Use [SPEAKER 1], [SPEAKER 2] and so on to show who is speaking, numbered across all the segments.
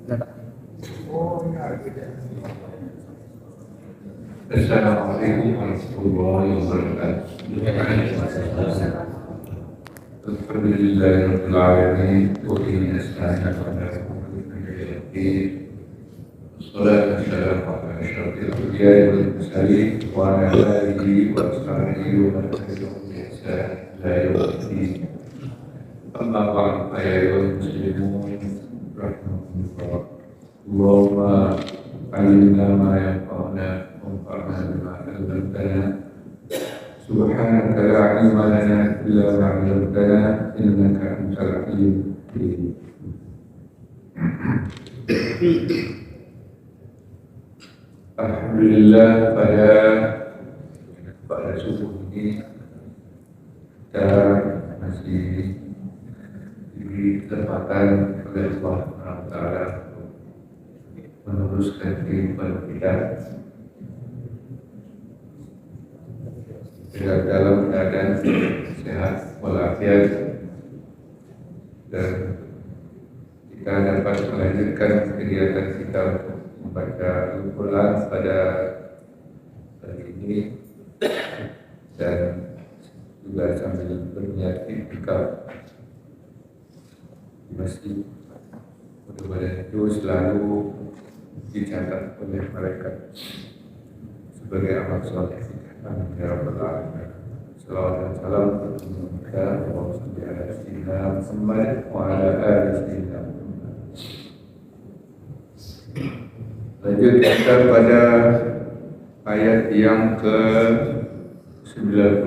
[SPEAKER 1] Assalamualaikum warahmatullahi wabarakatuh. Alhamdulillahirabbil alamin wa bihi nasta'in ala umuri din. Wassalatu wassalamu ala asyrafil anbiya'i wal mursalin wa ala alihi wa sahbihi wa man tabi'ahum bi ihsan ila yaumil din. Amma ba'du, ayyuhal muslimun rahimakumullah. Allahumma alimna ma yanfa'una وانفعنا بما علمتنا سبحانك لا علم لنا إلا ما علمتنا إنك أنت العليم الحكيم. Alhamdulillah pada subuh ini kita masih diberi kesempatan oleh Allah SWT meneruskan kehidupan kita dalam keadaan sehat walafiat, dan kita dapat melanjutkan kegiatan kita untuk membaca Al-Quran pada hari ini dan juga sambil berniat iktikaf di masjid. Mudah-mudahan itu selalu dicatat oleh malaikat sebagai amal soleh. Amin ya rabbal alamin. Salawat dan salam kepada Sayyidina Muhammad wa ala ali Sayyidina Muhammad. Lanjut kita pada ayat yang ke-94.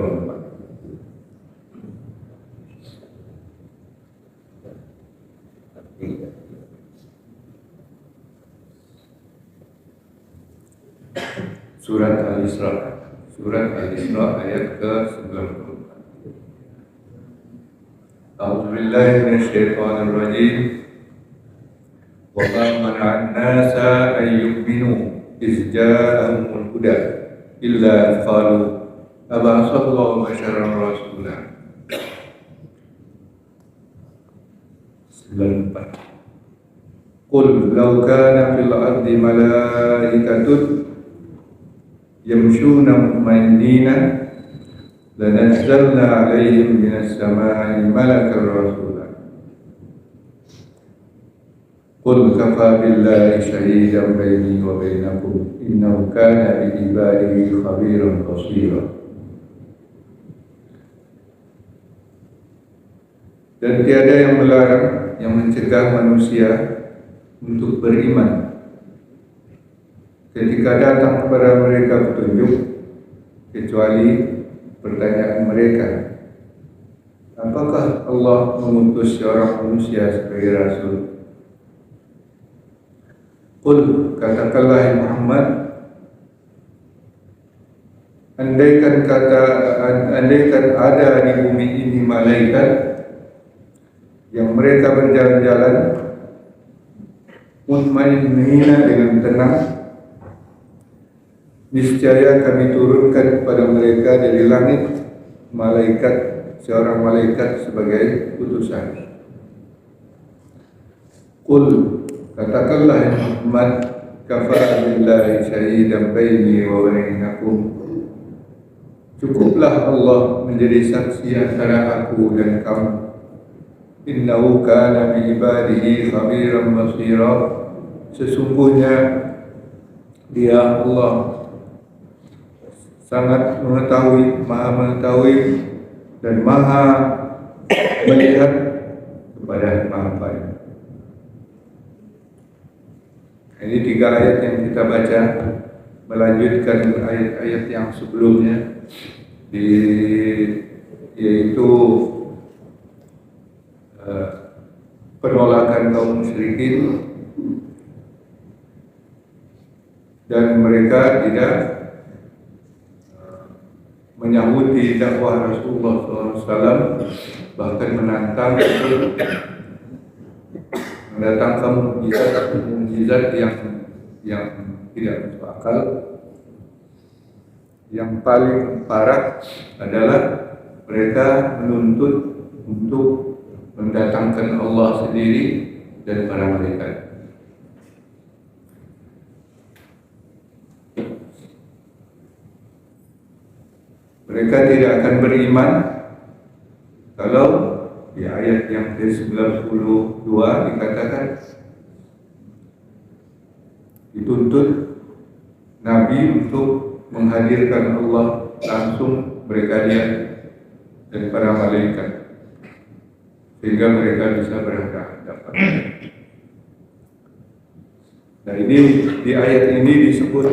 [SPEAKER 1] Surat Al-Isra. Surat Al-Isra ayat ke-94. A'udzu billahi minasyaitonir rajim. Wa ma mana'an nasa an yu'minu iz ja'ahumul huda illa qalu ab'athallahu basharan rasula. 94. Qul law kana fil ardi malaikatun yamshuna mutmainnina lanazzalna alaihim minas samai malakan rasula. Qul kafa billahi shahidan baini wa bainakum innahu kana bi ibadihi khabiran basira. Dan tiada yang melarang, yang mencegah manusia untuk beriman ketika datang kepada mereka petunjuk, kecuali pertanyaan mereka, apakah Allah mengutus seorang manusia sebagai rasul? Qul, katakanlah Muhammad, andaikan ada di bumi ini malaikat yang mereka berjalan-jalan mutmainnina dengan tenang, niscaya kami turunkan kepada mereka dari langit seorang malaikat sebagai utusan. Qul, katakanlah Muhammad, kafa billahi shahidan baini wa bainakum, cukuplah Allah menjadi saksi antara aku dan kamu. Innahu kana bi ibadihi khabiran basira, sesungguhnya Dia Allah sangat mengetahui, maha mengetahui dan maha melihat kepada hamba-Nya. Ini 3 ayat yang kita baca melanjutkan ayat-ayat yang sebelumnya, yaitu penolakan kaum musyrikin dan mereka tidak menyahudi dakwah Rasulullah SAW, bahkan menantang mendatangkan mukjizat yang tidak masuk akal. Yang paling parah adalah mereka menuntut untuk mendatangkan Allah sendiri dan para malaikat. mereka tidak akan beriman kalau di ayat yang ke-92 dikatakan dituntut Nabi untuk menghadirkan Allah langsung mereka lihat dan para malaikat sehingga mereka bisa berhadapan. Nah, ini di ayat ini disebut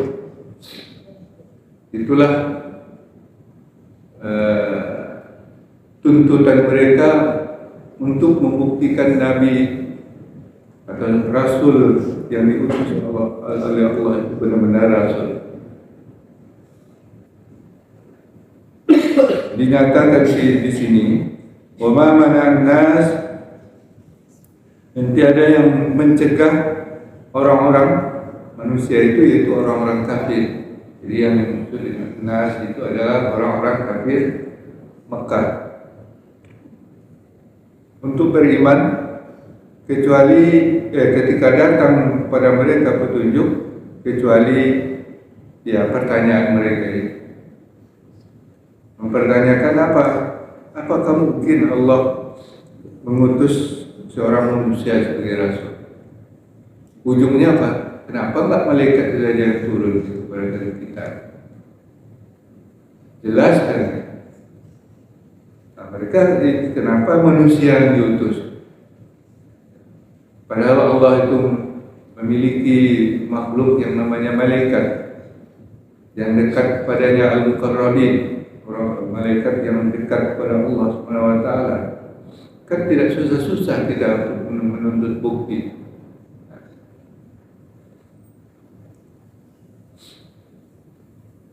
[SPEAKER 1] itulah tuntutan mereka untuk membuktikan Nabi atau Rasul yang diutus oleh Allah itu benar-benar Rasul. Dinyatakan di sini, wa ma mana'an nas, nanti ada yang mencegah orang-orang manusia itu yaitu orang-orang kafir. Jadi yang dimaksud dengan nas itu adalah orang-orang kafir Mekah untuk beriman kecuali ketika datang kepada mereka petunjuk, kecuali ya pertanyaan mereka itu mempertanyakan apakah mungkin Allah mengutus seorang manusia sebagai rasul? Ujungnya apa? Kenapa enggak malaikat saja yang turun kepada kita? Jelas kan? Nah, mereka kenapa manusia yang diutus? Padahal Allah itu memiliki makhluk yang namanya malaikat yang dekat kepadanya, al-muqarrabin, orang malaikat yang dekat kepada Allah Subhanahu wa taala. Kan tidak susah-susah kita menuntut bukti.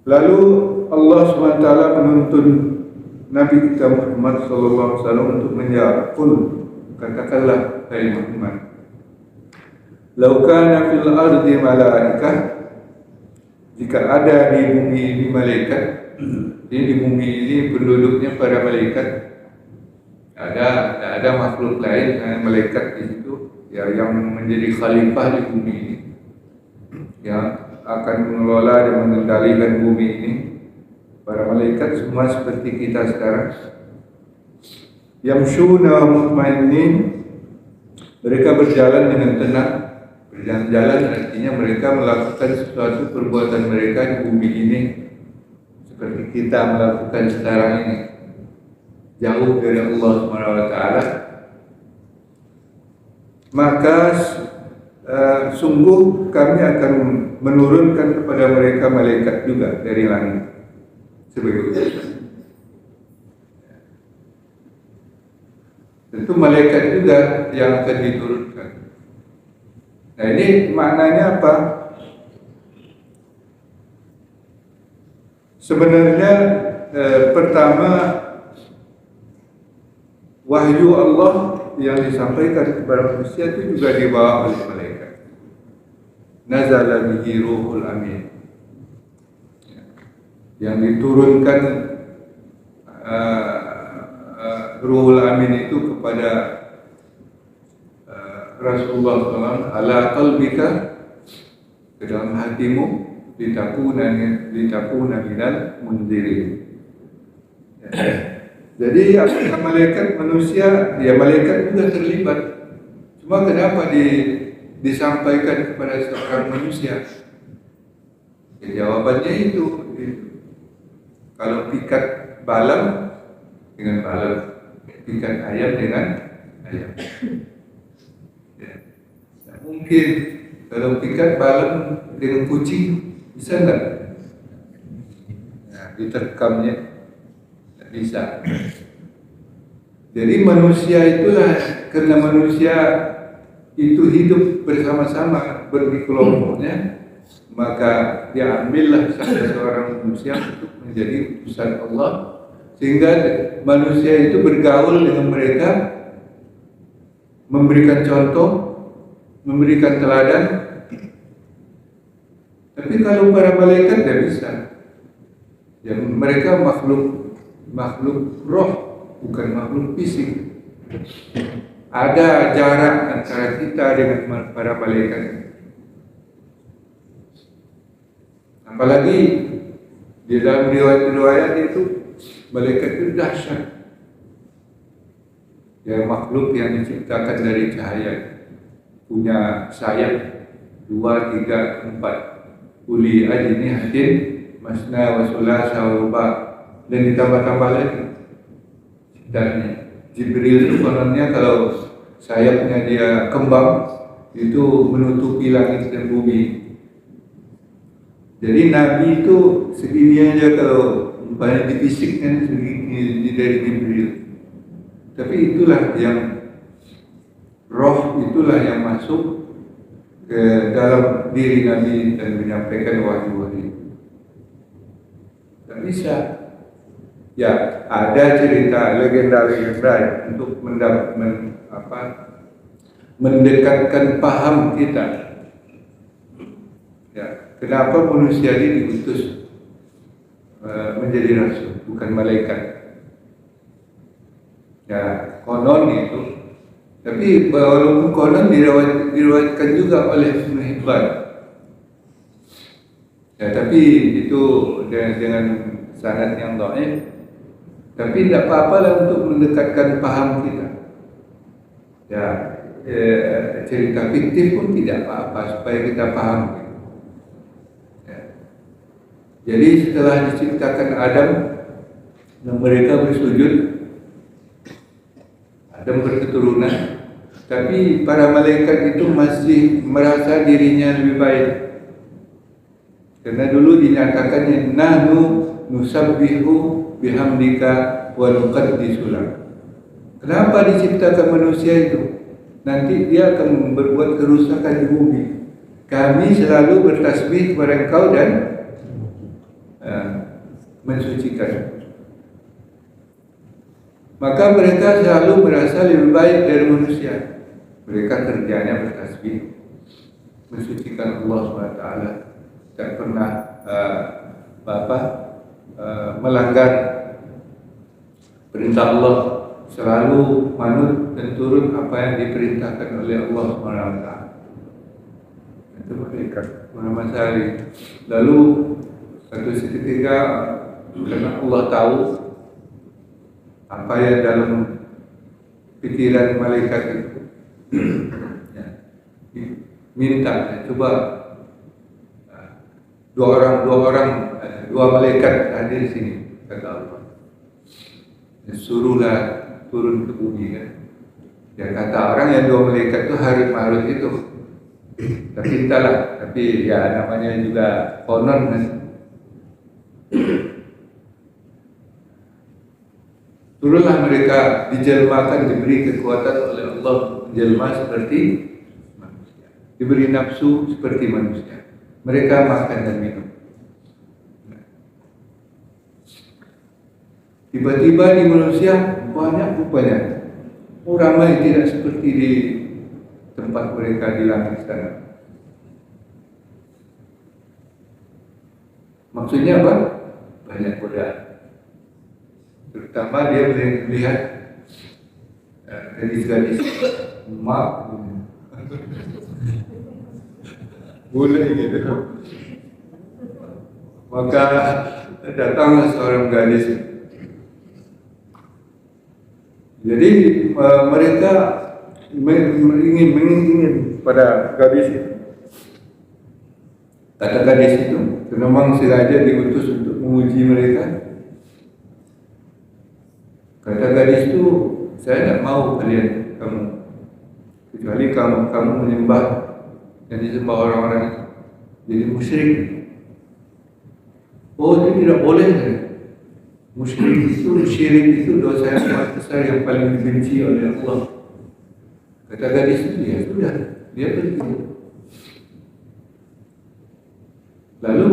[SPEAKER 1] Lalu Allah Subhanahu wa taala menuntun Nabi kita Muhammad sallallahu alaihi wasallam untuk menjawab, "Qul," katakanlah hai Muhammad, "Lau kana fil ardi malaikah," jika ada di bumi ini malaikat. Jadi di bumi ini penduduknya para malaikat. Ada makhluk lain, malaikat di situ ya, yang menjadi khalifah di bumi ini, yang akan mengelola dan mengendalikan bumi ini. Para malaikat semua seperti kita sekarang. Yamshuna mutmainnin, mereka berjalan dengan tenang. Berjalan-jalan artinya mereka melakukan sesuatu perbuatan mereka di bumi ini seperti kita melakukan sekarang ini, jauh dari Allah SWT. Maka sungguh kami akan menurunkan kepada mereka malaikat juga dari langit sebagai utusan. Tentu malaikat juga yang akan diturunkan. Nah, ini maknanya apa? Sebenarnya pertama, wahyu Allah yang disampaikan kepada manusia itu juga dibawa oleh malaikat. Nazala bihi ruhul amin, yang diturunkan ruhul amin itu kepada Rasulullah SAW ala qalbika, ke dalam hatimu, litakuna minal munzirin. Jadi apakah malaikat manusia, ya malaikat juga terlibat. Cuma kenapa disampaikan kepada seorang manusia? Ya, jawabannya itu. Kalau pikat balam dengan balam, pikat ayam dengan ayam. Ya. Nah, mungkin kalau pikat balam dengan kucing, bisa enggak? Nah, diterkamnya tidak bisa. Jadi manusia itulah, karena manusia itu hidup bersama-sama berkelompoknya, maka diambillah salah seorang manusia untuk menjadi utusan Allah, sehingga manusia itu bergaul dengan mereka, memberikan contoh, memberikan teladan. Tapi kalau para malaikat tidak bisa. Ya, mereka makhluk roh, bukan makhluk fisik. Ada jarak antara kita dengan para malaikat. Apalagi di dalam riwayat-riwayat itu Malaikat itu dahsyat. Ya, makhluk yang diciptakan dari cahaya, punya sayap 2, 3, 4, uli ajnihatin masna wa sulasa wa ruba, dan ditambah-tambah lagi ciptaannya. Jibril itu kononnya kalau sayapnya dia kembang itu menutupi langit dan bumi. Jadi Nabi itu segini aja kalau banyak dibisikkan segini dari Jibril. Tapi itulah yang roh, itulah yang masuk ke dalam diri Nabi dan menyampaikan wahyu-wahyu. Tak bisa. Ya, ada cerita legenda-legenda untuk mendekatkan paham kita. Ya, kenapa manusia ini diutus menjadi rasul, bukan malaikat? Ya, konon itu. Tapi walaupun konon diriwayatkan juga oleh Ibnu Hibban. Ya, tapi itu dengan sanad yang dhaif. Tapi tidak apa-apalah untuk mendekatkan paham kita. Ya, cerita fiktif pun tidak apa-apa supaya kita paham. Ya. Jadi setelah diciptakan Adam dan mereka bersujud, Adam berketurunan, tapi para malaikat itu masih merasa dirinya lebih baik. Karena dulu dinyatakannya nahnu nusabbihu bihamdika wa nuqaddisu lak. Kenapa diciptakan manusia itu? Nanti dia akan berbuat kerusakan di bumi. Kami selalu bertasbih kepada Engkau dan mensucikan. Maka mereka selalu merasa lebih baik dari manusia. Mereka kerjanya bertasbih, mensucikan Allah SWT, tak pernah melanggar perintah Allah, selalu manut dan turut apa yang diperintahkan oleh Allah SWT. Itu mereka Muhammad Sari. Lalu satu ketika karena Allah tahu apa yang dalam pikiran malaikat itu, ya, minta coba dua malaikat hadir di sini, kata Allah. Suruhlah turun ke bumi kan. Ya, kata orang yang dua malaikat itu Harut itu. Tapi entahlah, tapi ya namanya juga konon kan. Turunlah mereka, dijelmakan, diberi kekuatan oleh Allah, menjelma seperti manusia, diberi nafsu seperti manusia. Mereka makan dan minum. Tiba-tiba di manusia banyak rupanya. Ramai tidak seperti di tempat mereka di langit sana. Maksudnya apa? Banyak godaan. Terutama dia melihat gadis-gadis emak boleh gitu. Maka datanglah seorang gadis. Jadi mereka ingin pada gadis itu. Kata gadis itu, memang sengaja diutus untuk menguji mereka. Kata gadis itu, saya tidak mau kalian, kecuali kamu menyembah yang disembah orang-orang itu, jadi musyrik. Oh, itu tidak boleh. Syirik itu dosa yang paling besar yang paling dibenci oleh Allah. Kata gadis itu, ya sudah, dia pergi. Lalu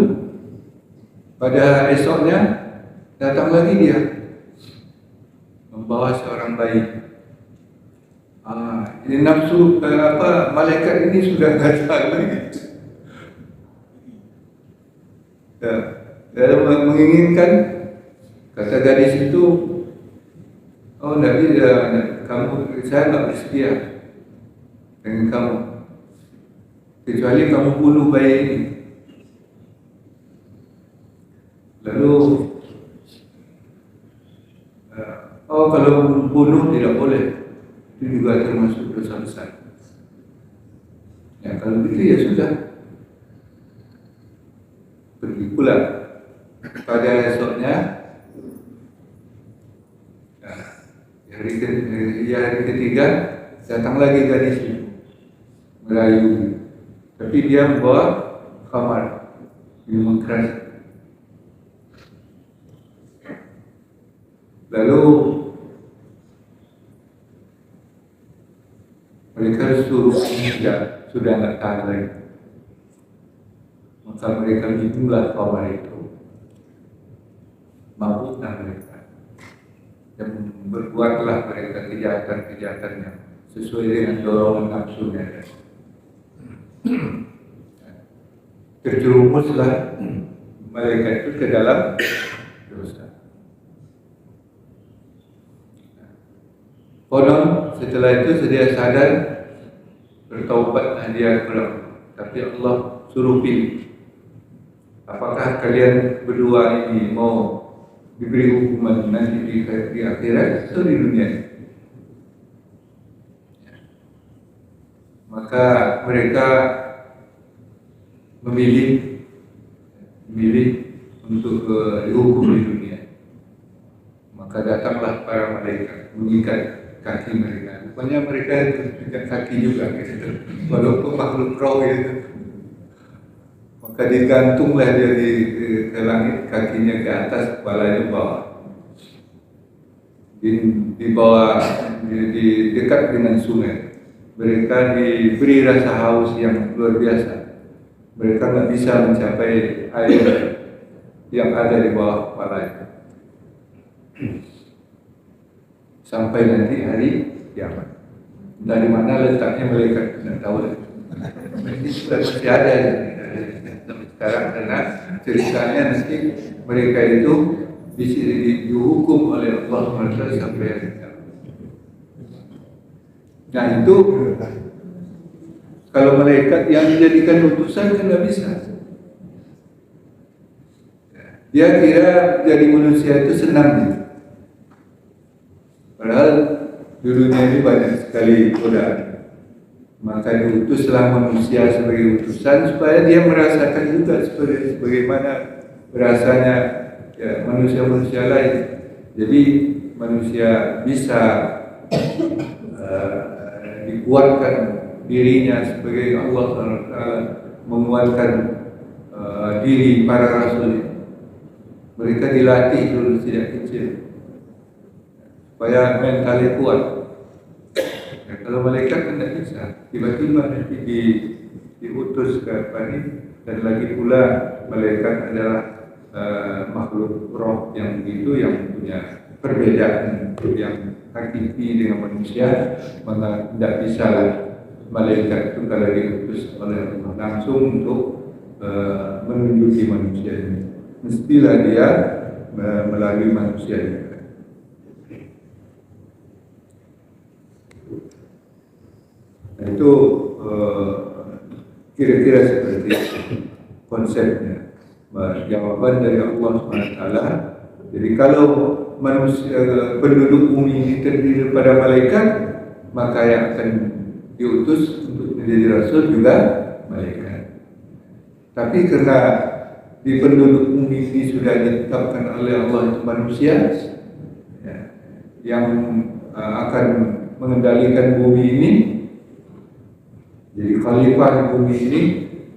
[SPEAKER 1] pada esoknya datang lagi dia membawa seorang bayi. Ini nafsu malaikat ini sudah datang lagi. Dalam menginginkan, kata gadis itu, oh Nabi, saya tidak bersedia dengan kamu, kecuali kamu bunuh bayi ini. Lalu kalau bunuh tidak boleh, itu juga termasuk dosa besar. Ya kalau begitu ya sudah, pergi pula. Pada esoknya, hari ketiga datang lagi gadis itu merayu, tapi dia membawa khamar, minuman keras. Lalu mereka suruh sudah nggak tahan lagi, maka mereka minumlah khamar itu, mabuklah mereka. Dan berbuatlah mereka kejahatan-kejahatan yang sesuai dengan dorongan nafsunya. Terjerumuslah malaikat itu ke dalam dosa. Konon setelah itu dia sadar, bertaubatlah dia kepada Allah. Tapi Allah suruh pilih, apakah kalian berdua ini mau diberi hukuman nanti di akhirat atau di dunia? Maka mereka memilih untuk dihukum di dunia. Maka datanglah para malaikat mengikat kaki mereka. Rupanya mereka ikat kaki juga, gitu. Walaupun makhluk roh itu. Maka digantunglah dia ke langit, kakinya ke atas, kepalanya bawah. Di bawah, di dekat dengan sungai. Mereka diberi rasa haus yang luar biasa. Mereka nggak bisa mencapai air yang ada di bawah kepalanya. Sampai nanti hari kiamat. Dari mana letaknya mereka tidak tahu. Ini sudah masih ada sekarang, karena ceritanya nanti mereka itu dihukum oleh Allah SWT sampai hari kiamat. Nah itu kalau malaikat yang dijadikan utusan kan tidak bisa. Dia kira jadi manusia itu senang. Padahal di dunia ini banyak sekali godaan. Maka diutuslah manusia sebagai utusan supaya dia merasakan juga sebagaimana rasanya ya, manusia-manusia lain. Jadi manusia bisa dikuatkan dirinya sebagai Allah SWT menguatkan diri para rasul. Mereka dilatih dulu sejak kecil supaya mentalnya kuat. Ya, kalau malaikat tidak bisa, tiba-tiba nanti diutus ke Bani, dan lagi pula malaikat adalah makhluk roh yang begitu, yang punya perbedaan yang hakiki dengan manusia. Maka tidak bisa malaikat itu kalau diutus oleh Allah langsung untuk menunjuki manusia ini. Mestilah dia melalui manusia ini. Itu kira-kira seperti itu konsepnya. Jawaban dari Allah SWT. Jadi kalau manusia penduduk bumi ini terdiri daripada malaikat, maka yang akan diutus untuk menjadi rasul juga malaikat. Tapi karena di penduduk bumi ini sudah ditetapkan oleh Allah itu manusia, ya, yang akan mengendalikan bumi ini, jadi khalifah di bumi ini,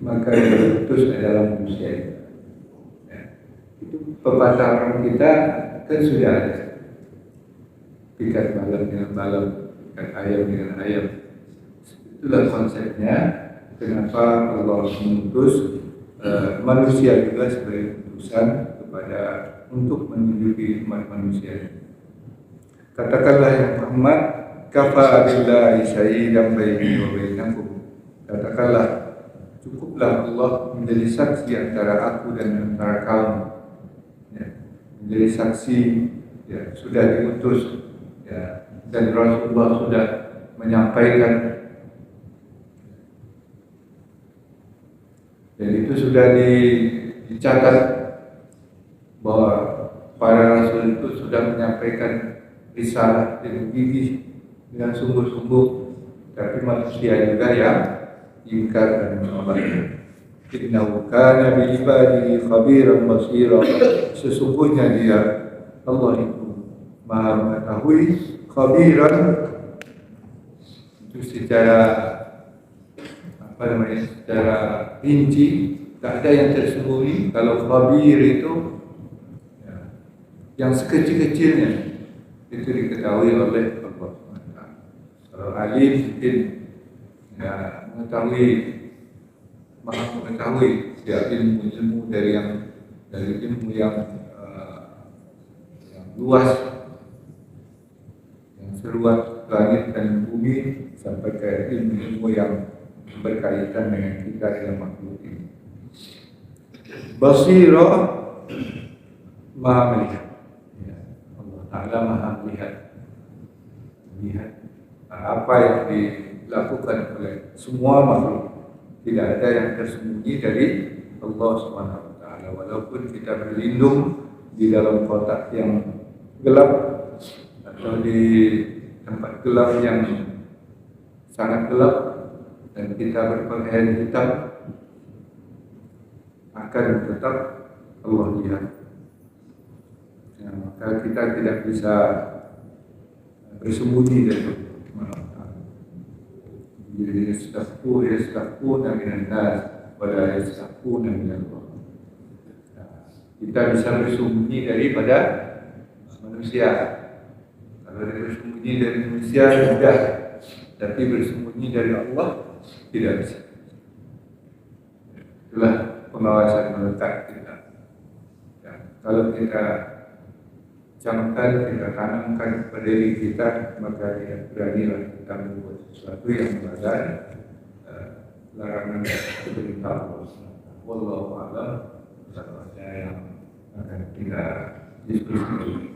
[SPEAKER 1] maka yang diutus adalah manusia. Ya. Itu pepatah orang kita kan sudah ada. Pikat malam dengan malam, pikat ayam dengan ayam. Itulah konsepnya. Kenapa Allah mengutus manusia juga sebagai utusan kepada untuk menunjuki umat manusia. Katakanlah ya Muhammad, kafa billahi syahidan baini wa bainakum. Katakanlah, cukuplah Allah menjadi saksi antara aku dan antara kamu. Ya, menjadi saksi, ya, sudah diutus, ya, dan Rasulullah sudah menyampaikan. Dan itu sudah dicatat bahwa para rasul itu sudah menyampaikan risalah dengan gigih, dengan sungguh-sungguh, tapi manusia juga yang ingkar dan menolak. Innahu kana bi ibadihi khabiran basira. Sesungguhnya dia Allah itu Maha mengetahui, khabiran itu secara secara rinci, tak ada yang tersembunyi. Kalau khabir itu ya, yang sekecil-kecilnya itu diketahui oleh Allah. Kalau alim mungkin ya, maha mengetahui ya, ilmu dari ilmu yang luas, yang seluas langit dan bumi, sampai ke ilmu yang berkaitan dengan kita yang makhluk ini. Basira, maha melihat. Ya, Allah Ta'ala maha melihat apa yang dilakukan oleh semua makhluk. Tidak ada yang tersembunyi dari Allah Subhanahu wa Ta'ala. Walaupun kita berlindung di dalam kotak yang gelap atau di tempat gelap yang sangat gelap, dan kita berpakaian hitam, akan tetap Allah lihat. Ya, maka kita tidak bisa bersembunyi dari Allah. Yastaquna minan nas wa la yastaquna minal Allah. Kita bisa bersembunyi daripada manusia. Kalau bersembunyi dari manusia mudah, tapi bersembunyi dari Allah tidak bisa. Itulah pengawasan melekat kita. Ya, kalau kita camkan, kita tanamkan pada diri kita, maka tidak beranilah kita membuat sesuatu yang melanggar larangan perintah Allah. Wallahu a'lam. Ada yang akan kita diskusi.